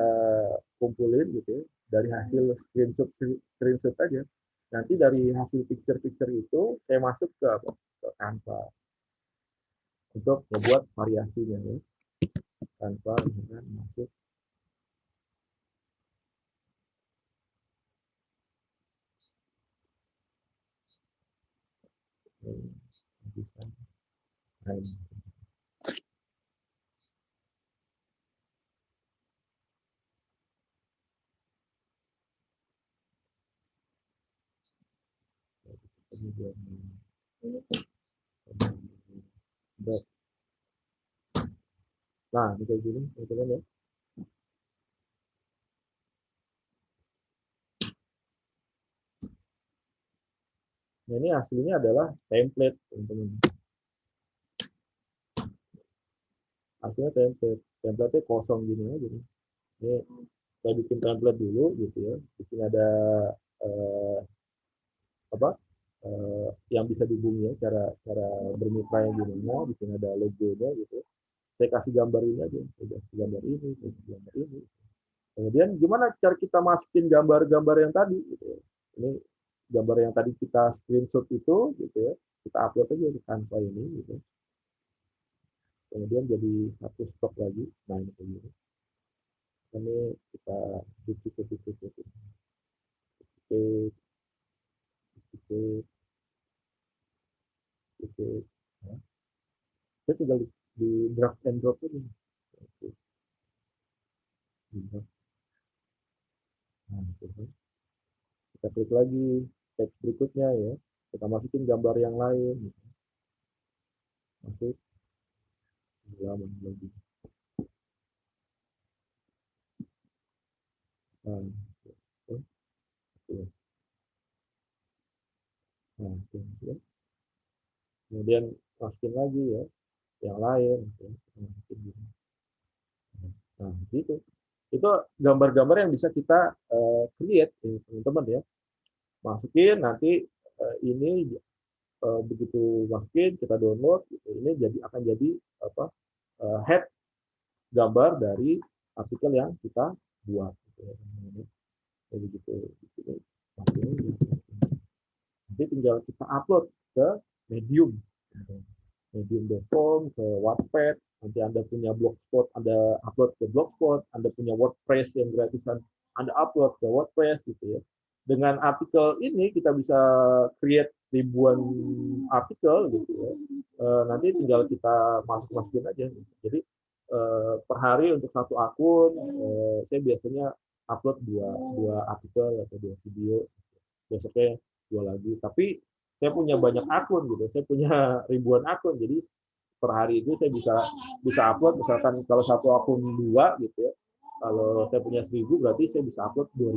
S2: kumpulin gitu ya, dari hasil screenshot screenshot aja. Nanti dari hasil picture-picture itu saya masuk ke apa? Ke Canva untuk membuat variasinya ya. Canva misalkan masuk bisa. Nah, kemudian nah ini kayak gini teman-teman ya. Nah, ini hasilnya adalah template teman-teman. Hasilnya template. Template kosong gini aja nih. Ini saya bikin template dulu gitu ya. Di sini ada eh, apa yang bisa dihubungi ya, cara cara bermitra yang gimana. Di sini ada logonya gitu. Saya kasih gambar ini aja, saya kasih gambar ini, saya kasih gambar ini. Kemudian gimana cara kita masukin gambar-gambar yang tadi gitu ya. Ini gambar yang tadi kita screenshot itu gitu ya, kita upload aja di Canva ini gitu. Kemudian jadi satu stok lagi. Nah ini kayak gini. Ini kita dikit-dikit ya. Saya tinggal di draft and drop ini. Nah, gitu. Kita klik lagi teks berikutnya ya. Kita masukin gambar yang lain. Masuk halaman lagi. Nah, gitu. Nah, gitu. Kemudian masukin lagi ya yang lain. Gitu. Nah, gitu. Itu gambar-gambar yang bisa kita create, teman-teman ya. Masukin nanti ini begitu masukin kita download, gitu. Ini akan jadi apa head gambar dari artikel yang kita buat. Gitu. Jadi gitu. Nanti tinggal kita upload ke Medium. Medium.com, ke Wattpad, nanti Anda punya Blogspot, Anda upload ke Blogspot, Anda punya WordPress yang gratisan, Anda upload ke WordPress gitu ya. Dengan artikel ini kita bisa create ribuan artikel gitu ya. Nanti tinggal kita masukin aja. Jadi per hari untuk satu akun saya biasanya upload dua artikel atau dua video, besoknya dua lagi. Tapi saya punya banyak akun gitu, saya punya ribuan akun, jadi per hari itu saya bisa bisa upload misalkan kalau satu akun dua gitu ya. Kalau saya punya 1.000 berarti saya bisa upload 2.000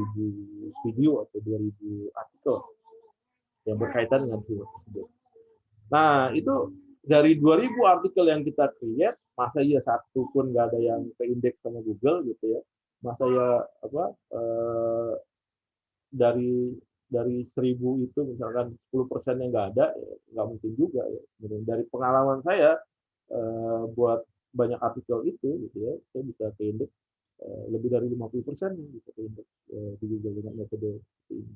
S2: video atau 2.000 artikel yang berkaitan dengan video tersebut. Nah, itu dari 2.000 artikel yang kita create, masa iya satu pun nggak ada yang keindeks sama Google gitu ya. Masa ya apa dari 1.000 itu misalkan 10% yang nggak ada, ya nggak mungkin juga ya. Dari pengalaman saya buat banyak artikel itu gitu ya, saya bisa ke indeks lebih dari 50% bisa ke indeks di Google dengan metode ini.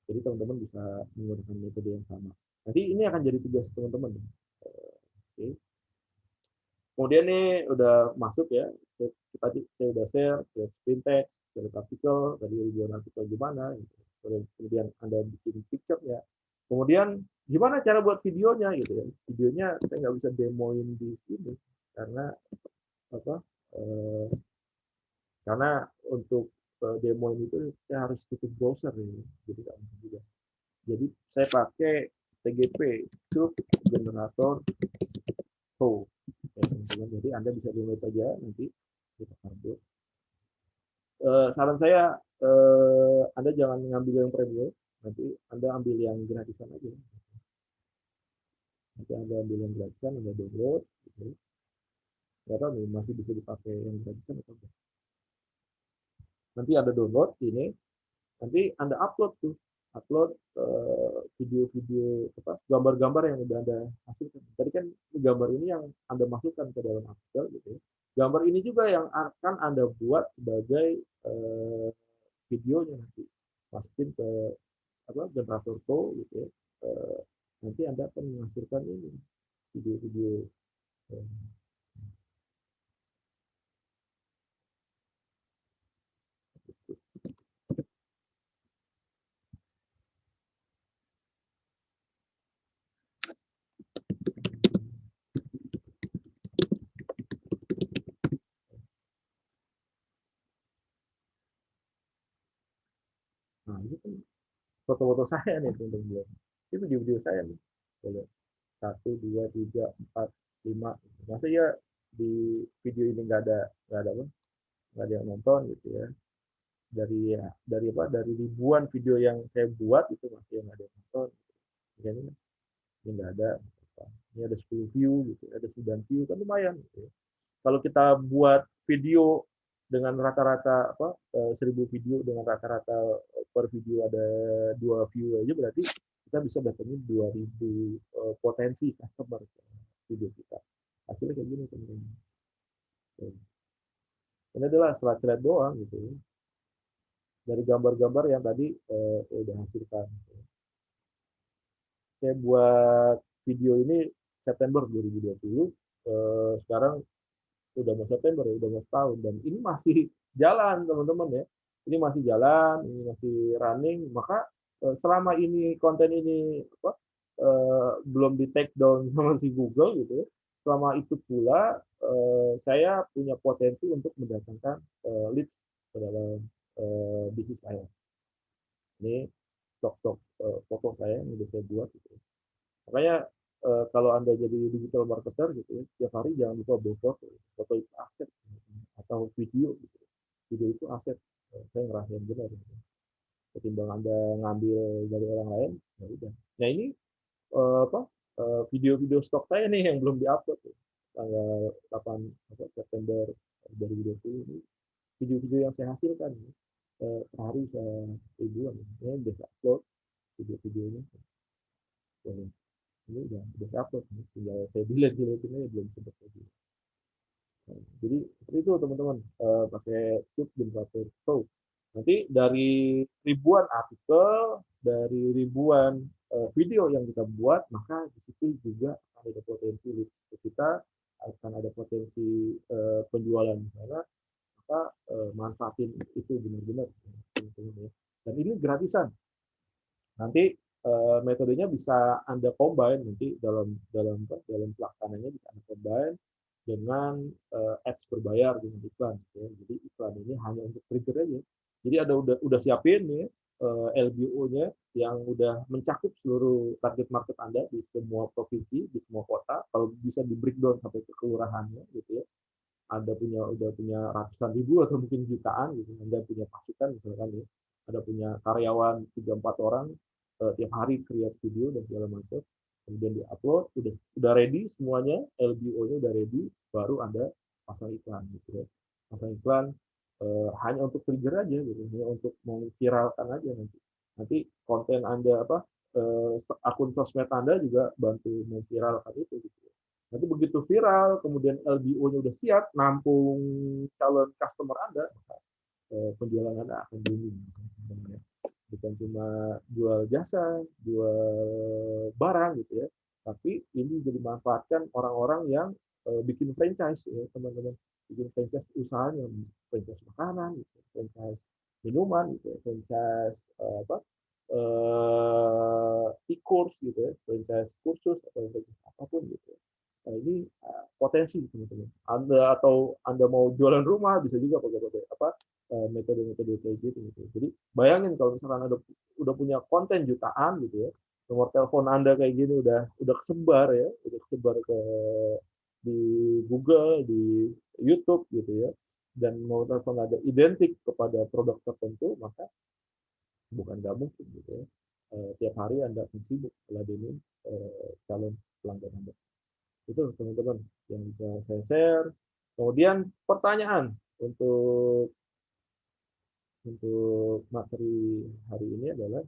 S2: Jadi teman-teman bisa menggunakan metode yang sama. Nanti ini akan jadi tugas teman-teman. Oke. Kemudian nih udah masuk ya, tadi saya udah share, screen text, share artikel, tadi ribuan artikel gimana, gitu. Kemudian Anda bikin picture-nya. Kemudian gimana cara buat videonya gitu ya. Videonya saya nggak bisa demoin di sini karena apa? Eh, karena untuk demoin itu saya harus tutup browser ini, jadi nggak bisa juga. Jadi saya pakai TGP, Tube Generator Pro. Ya, teman-teman. Jadi Anda bisa download aja nanti kita upload. Saran saya Anda jangan ngambil yang premium, nanti Anda ambil yang gratisan aja. Nanti Anda ambil yang gratisan, Anda download. Gitu. Nggak tahu nih masih bisa dipakai yang gratisan atau enggak. Nanti Anda download ini, nanti Anda upload tuh, upload video-video apa gambar-gambar yang udah Anda hasilkan. Tadi kan gambar ini yang Anda masukkan ke dalam artikel gitu ya. Gambar ini juga yang akan Anda buat sebagai videonya nanti masukin ke apa generator Pro gitu ya. Eh, Nanti Anda akan menghasilkan ini video-video. eh, Nah, ini kan foto-foto saya nih teman-teman. Ini video-video saya nih. Boleh. 1, 2, 3, 4, 5. Masa ya di video ini nggak ada yang nonton gitu ya. Dari apa? Dari ribuan video yang saya buat itu masih yang ada yang nonton. Jadi ini nggak ada. Ini ada 10 view gitu, ada 9 view kan lumayan. Gitu ya. Kalau kita buat video dengan rata-rata 1000 video dengan rata-rata per video ada 2 view aja berarti kita bisa datangin 2000 potensi customer video kita. Hasilnya kayak gini teman-teman. Ini adalah slide-slide doang gitu ya. Dari gambar-gambar yang tadi udah hasilkan. Saya buat video ini September 2020. Sekarang udah mau September ya, udah mau setahun dan ini masih jalan teman-teman ya. Ini masih jalan, ini masih running. Maka selama ini konten ini belum di take down sama si Google gitu ya, selama itu pula saya punya potensi untuk mendatangkan leads ke dalam bisnis saya. Ini stok-stok foto saya yang udah saya buat gitu. Makanya kalau Anda jadi digital marketer gitu ya, setiap hari jangan lupa bawa foto. Foto itu aset atau video gitu. Video itu aset. Saya ngerasain benar gitu. Ketimbang Anda ngambil dari orang lain, ya udah. Nah ini apa video-video stok saya nih yang belum diupload ya. Tanggal 8 September 2020 ini video-video yang saya hasilkan ya. Per hari saya ribuan ya. Ini bisa upload video-videonya. Ini udah saya upload tinggal saya delete ini belum sempat lagi. Jadi seperti itu teman-teman pakai Tube Generator Pro. Nanti dari ribuan artikel, dari ribuan video yang kita buat, maka di situ juga akan ada potensi kita akan ada potensi penjualan misalnya, maka manfaatin itu benar-benar teman-teman ya. Dan ini gratisan. Nanti metodenya bisa Anda combine nanti dalam pelaksananya bisa Anda combine dengan ads berbayar dengan iklan. Ya. Jadi iklan ini hanya untuk trigger aja. Jadi ada udah siapin nih LBO-nya yang udah mencakup seluruh target market Anda di semua provinsi, di semua kota. Kalau bisa di breakdown sampai ke kelurahannya gitu ya. Anda udah punya ratusan ribu atau mungkin jutaan gitu. Anda punya pasukan misalkan ya. Ada punya karyawan 3-4 orang tiap hari create video dan segala macam. Kemudian di-upload, udah ready semuanya, LBO-nya udah ready, baru Anda pasang iklan gitu ya. Pasang iklan hanya untuk trigger aja gitu, hanya untuk mengviralkan aja nanti. Nanti konten Anda akun sosmed Anda juga bantu memviralkan itu gitu. Nanti begitu viral, kemudian LBO-nya udah siap, nampung calon customer Anda, maka penjualan Anda akan booming. bukan cuma jual jasa, jual barang gitu ya, tapi ini jadi manfaatkan orang-orang yang bikin franchise ya teman-teman, bikin franchise usahanya, franchise makanan, gitu, franchise minuman, gitu, franchise apa e-course gitu ya, franchise kursus atau franchise apapun gitu. Nah, ini potensi teman-teman. Anda mau jualan rumah bisa juga pakai apa metode-metode kayak gitu. Jadi bayangin kalau misalkan Anda udah punya konten jutaan gitu ya, nomor telepon Anda kayak gini udah kesebar ya, udah kesebar ke di Google, di YouTube gitu ya, dan nomor telepon Anda identik kepada produk tertentu, maka bukan nggak mungkin gitu ya. Tiap hari Anda akan sibuk meladeni calon pelanggan Anda. Itu teman-teman yang bisa saya share. Kemudian pertanyaan untuk materi hari ini adalah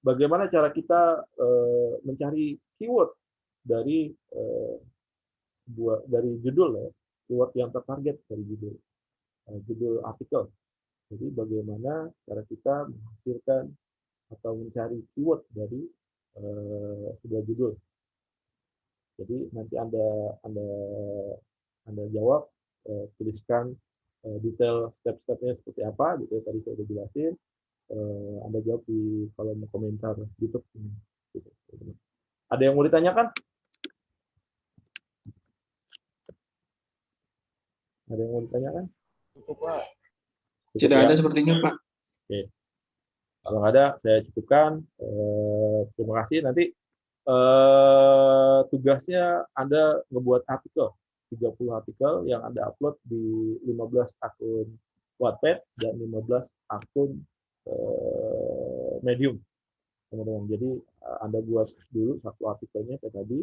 S2: bagaimana cara kita mencari keyword dari dari judul ya, keyword yang tertarget dari judul artikel. Jadi bagaimana cara kita menghasilkan atau mencari keyword dari sebuah judul. Jadi nanti Anda jawab, tuliskan detail step-stepnya seperti apa gitu ya, tadi saya sudah jelasin. Anda jawab di kolom komentar YouTube ini. Gitu. Ada yang mau ditanyakan? Ada yang mau ditanyakan?
S1: Cukup, Pak.
S2: Cukup
S3: Tidak
S2: ya?
S3: ada sepertinya, Pak.
S2: Oke. Kalau nggak ada, saya cukupkan. Terima kasih. Nanti tugasnya Anda ngebuat artikel, 30 artikel yang Anda upload di 15 akun Wattpad dan 15 akun Medium, teman-teman. Jadi Anda buat dulu satu artikelnya kayak tadi,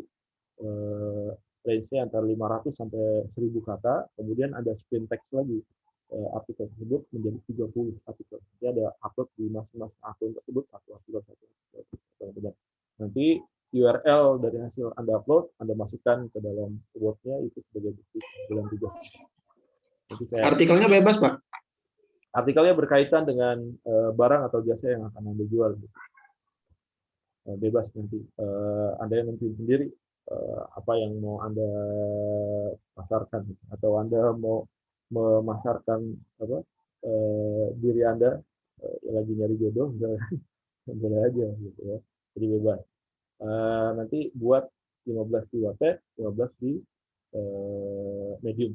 S2: range-nya antara 500 sampai 1000 kata, kemudian Anda spin text lagi artikel tersebut menjadi 30 artikel. Jadi ada upload di masing-masing akun tersebut satu artikel. Nanti URL dari hasil Anda upload, Anda masukkan ke dalam Word-nya itu sebagai bukti dalam tugas.
S3: Artikelnya bebas, Pak.
S2: Artikelnya berkaitan dengan barang atau jasa yang akan Anda jual. Bebas nanti. Anda yang nentuin sendiri apa yang mau Anda pasarkan, atau Anda mau memasarkan apa diri Anda lagi nyari jodoh, boleh aja gitu ya. Jadi bebas. Nanti buat 15 di Wattpad, 15 di Medium,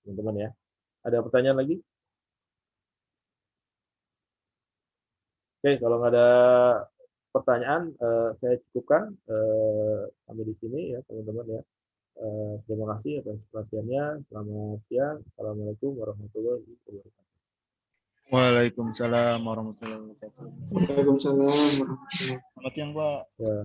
S2: teman-teman ya. Ada pertanyaan lagi? Oke, kalau nggak ada pertanyaan, saya cukupkan sampai di sini ya teman-teman ya. Terima kasih atas perhatiannya. Selamat siang. Assalamualaikum warahmatullahi wabarakatuh.
S1: Waalaikumsalam warahmatullahi wabarakatuh.
S3: Waalaikumsalam warahmatullahi wabarakatuh.
S1: Selamat siang, Pak.
S2: Ya.